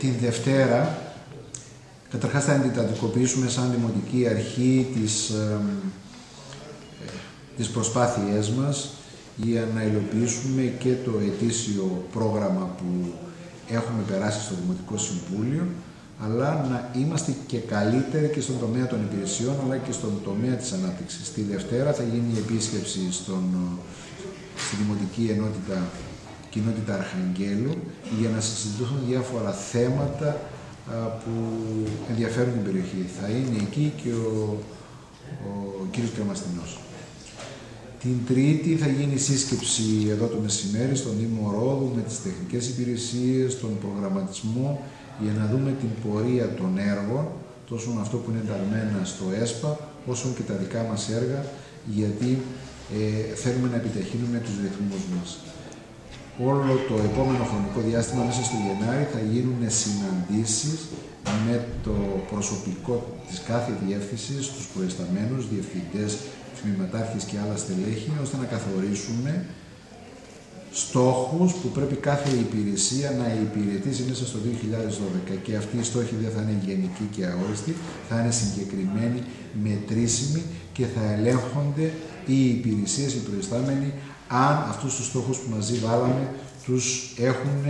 Την Δευτέρα, καταρχάς θα εντατικοποιήσουμε σαν Δημοτική Αρχή τις προσπάθειές μας για να υλοποιήσουμε και το ετήσιο πρόγραμμα που έχουμε περάσει στο Δημοτικό Συμβούλιο, αλλά να είμαστε και καλύτεροι και στον τομέα των υπηρεσιών, αλλά και στον τομέα της ανάπτυξης. Τη Δευτέρα θα γίνει η επίσκεψη στη Δημοτική Κοινότητα Αρχαγγέλου για να συζητηθούν διάφορα θέματα που ενδιαφέρουν την περιοχή. Θα είναι εκεί και ο κύριος Κρεμαστινός. Την Τρίτη θα γίνει σύσκεψη εδώ το μεσημέρι στον Δήμο Ρόδου με τις τεχνικές υπηρεσίες, τον προγραμματισμό, για να δούμε την πορεία των έργων, τόσο αυτό που είναι ενταγμένα στο ΕΣΠΑ, όσο και τα δικά μας έργα, γιατί θέλουμε να επιταχύνουμε τους ρυθμούς μας. Όλο το επόμενο χρονικό διάστημα, μέσα στο Γενάρη, θα γίνουν συναντήσεις με το προσωπικό της κάθε διεύθυνσης, τους προϊσταμένους, διευθυντές, τμήματάρχες και άλλα στελέχη, ώστε να καθορίσουμε στόχους που πρέπει κάθε υπηρεσία να υπηρετήσει μέσα στο 2012. Και αυτοί οι στόχοι δεν θα είναι γενικοί και αόριστοι, θα είναι συγκεκριμένοι, μετρήσιμοι και θα ελέγχονται οι υπηρεσίες, οι προϊστάμενοι, αν αυτούς τους στόχους που μαζί βάλαμε τους έχουν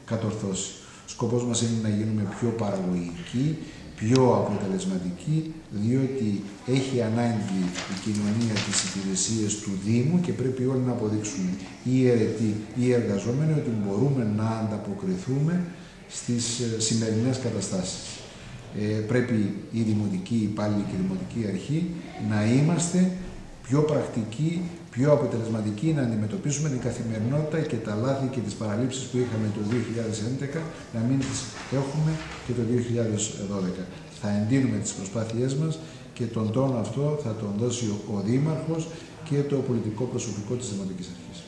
κατορθώσει. Ο σκοπός μας είναι να γίνουμε πιο παραγωγικοί, πιο αποτελεσματικοί, διότι έχει ανάγκη η κοινωνία τις υπηρεσίες του Δήμου και πρέπει όλοι να αποδείξουμε, οι αιρετοί ή οι εργαζόμενοι, ότι μπορούμε να ανταποκριθούμε στις σημερινές καταστάσεις. Πρέπει η Δημοτική Υπάλληλη και η Δημοτική Αρχή να είμαστε πιο πρακτικοί, πιο αποτελεσματικοί, να αντιμετωπίσουμε την καθημερινότητα και τα λάθη και τις παραλήψεις που είχαμε το 2011, να μην τις έχουμε και το 2012. Θα εντείνουμε τις προσπάθειές μας και τον τόνο αυτό θα τον δώσει ο Δήμαρχος και το πολιτικό προσωπικό της Δημοτικής Αρχής.